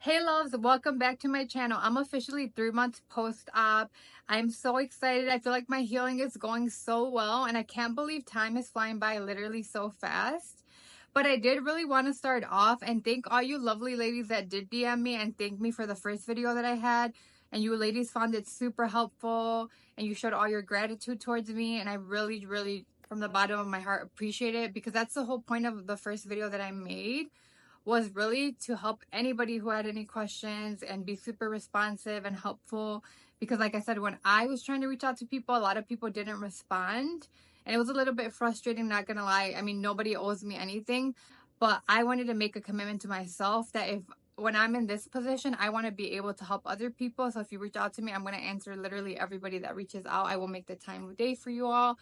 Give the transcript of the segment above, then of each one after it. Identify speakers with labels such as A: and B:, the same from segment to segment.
A: Hey loves, welcome back to my channel. I'm officially 3 months post-op. I'm so excited. I feel like my healing is going so well and I can't believe time is flying by literally so fast. But I did really want to start off and thank all you lovely ladies that did DM me and thank me for the first video that I had. And you ladies found it super helpful and you showed all your gratitude towards me, and I really from the bottom of my heart appreciate it, because that's the whole point of the first video that I made, was really to help anybody who had any questions and be super responsive and helpful. Because like I said, when I was trying to reach out to people, a lot of people didn't respond and it was a little bit frustrating, not gonna lie. I mean, nobody owes me anything, but I wanted to make a commitment to myself that if when I'm in this position, I want to be able to help other people. So if you reach out to me, I'm going to answer literally everybody that reaches out. I will make the time of day for you all,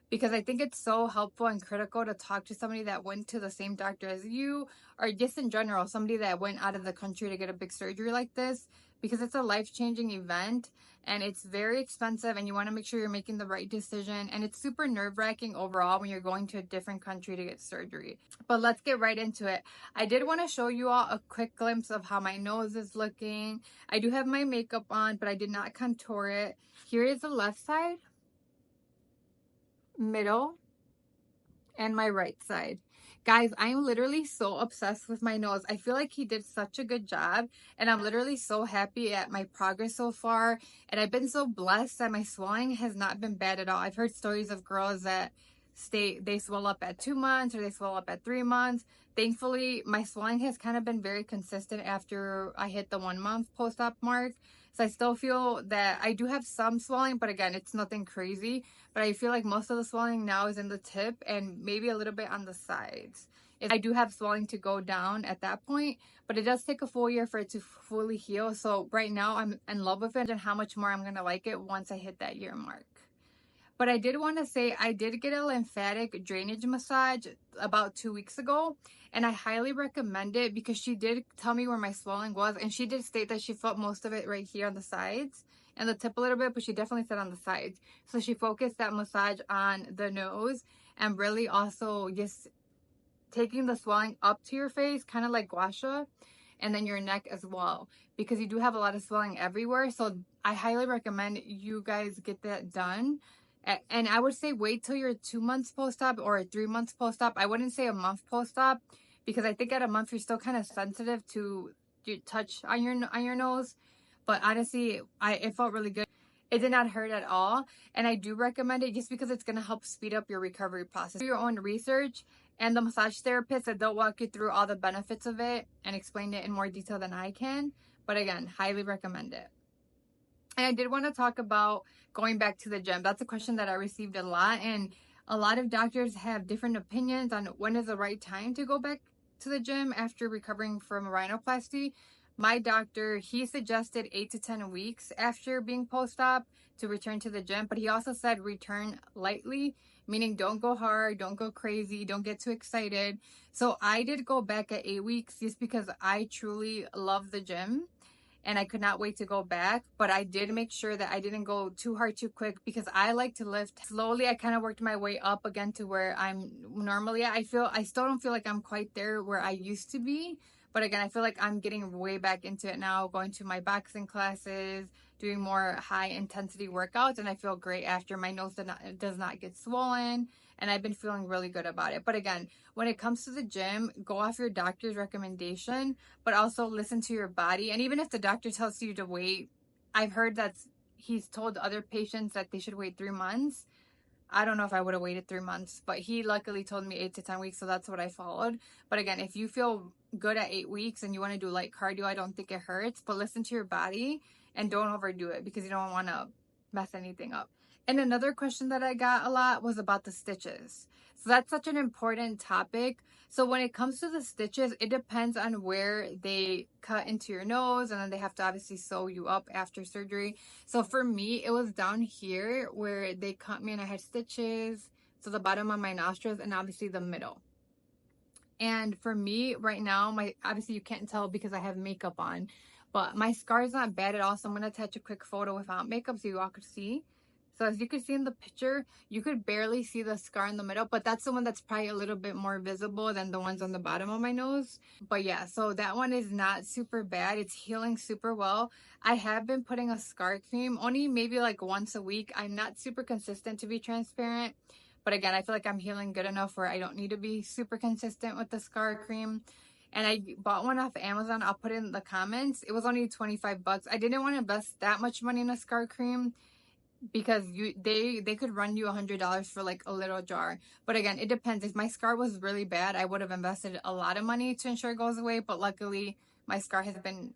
A: because I think it's so helpful and critical to talk to somebody that went to the same doctor as you, or just in general, somebody that went out of the country to get a big surgery like this, because it's a life-changing event and it's very expensive and you want to make sure you're making the right decision, and it's super nerve-wracking overall when you're going to a different country to get surgery. But let's get right into it. I did want to show you all a quick glimpse of how my nose is looking. I do have my makeup on, but I did not contour it. Here is the left side, middle, and my right side. Guys, I'm literally so obsessed with my nose. I feel like he did such a good job and I'm literally so happy at my progress so far, and I've been so blessed that my swelling has not been bad at all. I've heard stories of girls that they swell up at 2 months or they swell up at 3 months. Thankfully, my swelling has kind of been very consistent after I hit the 1 month post-op mark. So I still feel that I do have some swelling, but again, it's nothing crazy. But I feel like most of the swelling now is in the tip and maybe a little bit on the sides. I do have swelling to go down at that point, but it does take a full year for it to fully heal. So right now I'm in love with it, and how much more I'm going to like it once I hit that year mark. But I did want to say I did get a lymphatic drainage massage about 2 weeks ago, and I highly recommend it because she did tell me where my swelling was, and she did state that she felt most of it right here on the sides and the tip a little bit, but she definitely said on the sides. So she focused that massage on the nose and really also just taking the swelling up to your face, kind of like gua sha, and then your neck as well, because you do have a lot of swelling everywhere. So I highly recommend you guys get that done. And I would say wait till you're 2 months post-op or 3 months post-op. I wouldn't say a month post-op, because I think at a month you're still kind of sensitive to your touch on your nose. But honestly, it felt really good. It did not hurt at all, and I do recommend it just because it's going to help speed up your recovery process. Do your own research, and the massage therapist, that they'll walk you through all the benefits of it and explain it in more detail than I can. But again, highly recommend it. And I did want to talk about going back to the gym. That's a question that I received a lot, and a lot of doctors have different opinions on when is the right time to go back to the gym after recovering from a rhinoplasty. My doctor, he suggested 8 to 10 weeks after being post-op to return to the gym, but he also said return lightly, meaning don't go hard, don't go crazy, don't get too excited. So I did go back at 8 weeks just because I truly love the gym and I could not wait to go back. But I did make sure that I didn't go too hard too quick, because I like to lift slowly. I kind of worked my way up again to where I'm normally at. I still don't feel like I'm quite there where I used to be, but again, I feel like I'm getting way back into it now, going to my boxing classes, doing more high intensity workouts, and I feel great after. My nose does not get swollen, and I've been feeling really good about it. But again, when it comes to the gym, go off your doctor's recommendation, but also listen to your body. And even if the doctor tells you to wait, I've heard that he's told other patients that they should wait 3 months. I don't know if I would have waited 3 months, but he luckily told me 8 to 10 weeks, so that's what I followed. But again, if you feel good at 8 weeks and you want to do light cardio, I don't think it hurts, but listen to your body and don't overdo it, because you don't want to mess anything up. And another question that I got a lot was about the stitches. So that's such an important topic. So when it comes to the stitches, it depends on where they cut into your nose, and then they have to obviously sew you up after surgery. So for me, it was down here where they cut me and I had stitches. So the bottom of my nostrils and obviously the middle. And for me right now, obviously you can't tell because I have makeup on, but my scar is not bad at all. So I'm going to attach a quick photo without makeup so you all could see. So as you can see in the picture, you could barely see the scar in the middle, but that's the one that's probably a little bit more visible than the ones on the bottom of my nose. But yeah, so that one is not super bad. It's healing super well. I have been putting a scar cream only maybe like once a week. I'm not super consistent, to be transparent. But again, I feel like I'm healing good enough where I don't need to be super consistent with the scar cream. And I bought one off Amazon. I'll put it in the comments. It was only 25 bucks. I didn't want to invest that much money in a scar cream because they could run you $100 for like a little jar. But again, it depends. If my scar was really bad, I would have invested a lot of money to ensure it goes away. But luckily, my scar has been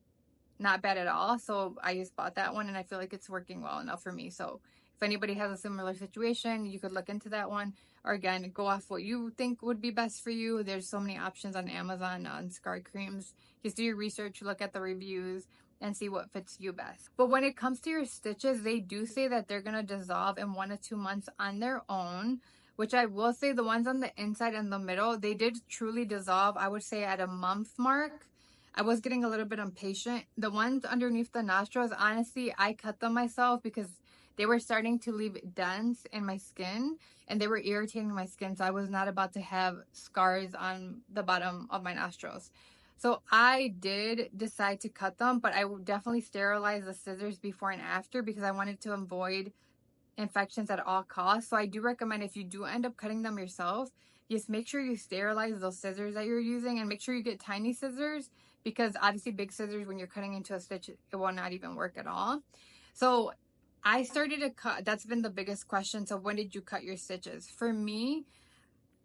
A: not bad at all. So I just bought that one and I feel like it's working well enough for me. So if anybody has a similar situation, you could look into that one. Or again, go off what you think would be best for you. There's so many options on Amazon on scar creams. Just do your research, look at the reviews, and see what fits you best. But when it comes to your stitches, they do say that they're going to dissolve in 1 to 2 months on their own, which I will say the ones on the inside and the middle, they did truly dissolve, I would say at a month mark. I was getting a little bit impatient. The ones underneath the nostrils, honestly, I cut them myself because they were starting to leave dents in my skin and they were irritating my skin. So I was not about to have scars on the bottom of my nostrils. So I did decide to cut them, but I would definitely sterilize the scissors before and after because I wanted to avoid infections at all costs. So I do recommend if you do end up cutting them yourself, just make sure you sterilize those scissors that you're using and make sure you get tiny scissors because obviously big scissors, when you're cutting into a stitch, it will not even work at all. So I started to cut. That's been the biggest question. So when did you cut your stitches? For me,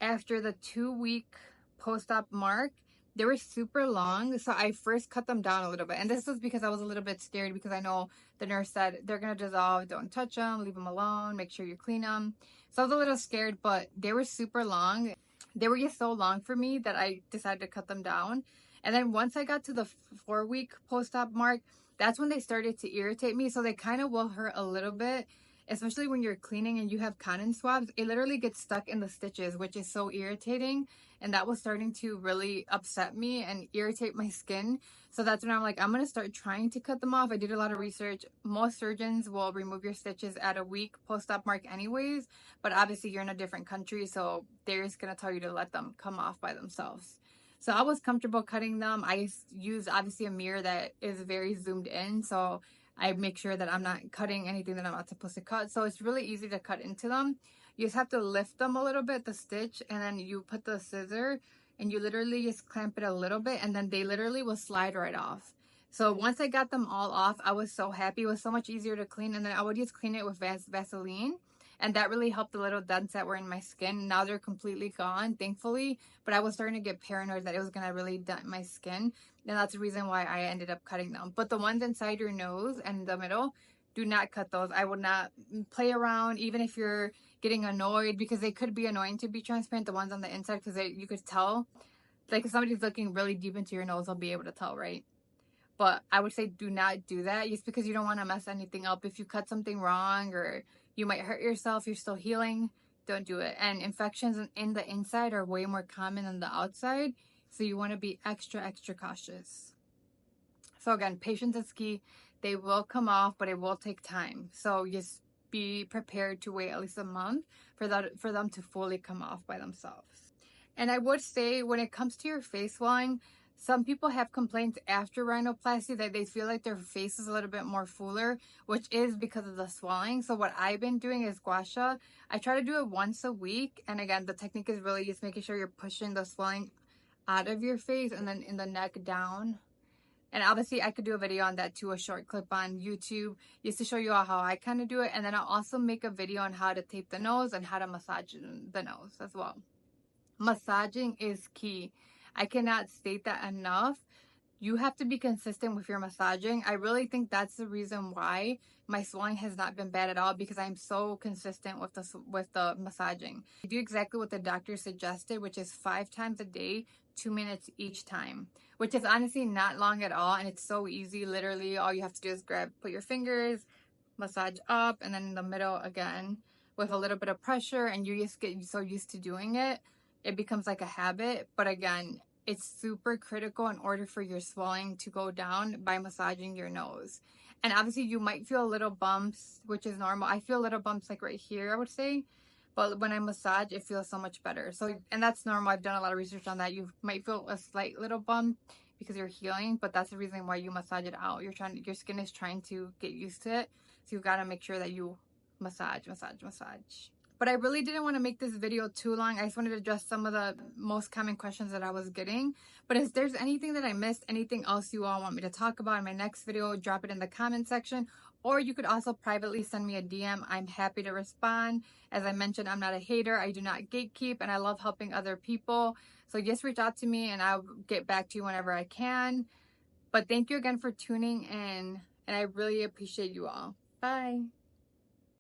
A: after the 2-week post-op mark, they were super long. So I first cut them down a little bit. And this was because I was a little bit scared because I know the nurse said they're going to dissolve. Don't touch them. Leave them alone. Make sure you clean them. So I was a little scared, but they were super long. They were just so long for me that I decided to cut them down. And then once I got to the 4-week post-op mark, that's when they started to irritate me. So they kind of will hurt a little bit, especially when you're cleaning and you have cotton swabs. It literally gets stuck in the stitches, which is so irritating. And that was starting to really upset me and irritate my skin. So that's when I'm like, I'm going to start trying to cut them off. I did a lot of research. Most surgeons will remove your stitches at a week post-op mark anyways. But obviously you're in a different country, so they're just going to tell you to let them come off by themselves. So I was comfortable cutting them. I use obviously a mirror that is very zoomed in. So I make sure that I'm not cutting anything that I'm not supposed to cut. So it's really easy to cut into them. You just have to lift them a little bit, the stitch, and then you put the scissor and you literally just clamp it a little bit and then they literally will slide right off. So once I got them all off, I was so happy. It was so much easier to clean. And then I would just clean it with Vaseline. And that really helped the little dents that were in my skin. Now they're completely gone, thankfully. But I was starting to get paranoid that it was going to really dent my skin. And that's the reason why I ended up cutting them. But the ones inside your nose and the middle, do not cut those. I would not play around, even if you're getting annoyed, because they could be annoying, to be transparent. The ones on the inside, because you could tell. Like if somebody's looking really deep into your nose, they'll be able to tell, right? But I would say do not do that just because you don't want to mess anything up. If you cut something wrong or you might hurt yourself, you're still healing, don't do it. And infections in the inside are way more common than the outside. So you want to be extra, extra cautious. So again, patience is key. They will come off, but it will take time. So just be prepared to wait at least a month for them to fully come off by themselves. And I would say when it comes to your face swelling, some people have complaints after rhinoplasty that they feel like their face is a little bit more fuller, which is because of the swelling. So what I've been doing is gua sha. I try to do it once a week. And again, the technique is really just making sure you're pushing the swelling out of your face and then in the neck down. And obviously I could do a video on that too, a short clip on YouTube, just to show you all how I kind of do it. And then I'll also make a video on how to tape the nose and how to massage the nose as well. Massaging is key. I cannot state that enough. You have to be consistent with your massaging. I really think that's the reason why my swelling has not been bad at all, because I'm so consistent with the massaging. I do exactly what the doctor suggested, which is 5 times a day, 2 minutes each time, which is honestly not long at all. And it's so easy. Literally all you have to do is put your fingers, massage up, and then in the middle again with a little bit of pressure, and you just get so used to doing it, it becomes like a habit. But again, it's super critical in order for your swelling to go down by massaging your nose. And obviously you might feel a little bumps, which is normal. I feel little bumps like right here, I would say. But when I massage, it feels so much better. So, and that's normal. I've done a lot of research on that. You might feel a slight little bump because you're healing, but that's the reason why you massage it out. Your skin is trying to get used to it. So you gotta make sure that you massage. But I really didn't want to make this video too long. I just wanted to address some of the most common questions that I was getting. But if there's anything that I missed, anything else you all want me to talk about in my next video, drop it in the comment section. Or you could also privately send me a DM. I'm happy to respond. As I mentioned, I'm not a hater. I do not gatekeep, and I love helping other people. So just reach out to me and I'll get back to you whenever I can. But thank you again for tuning in, and I really appreciate you all. Bye.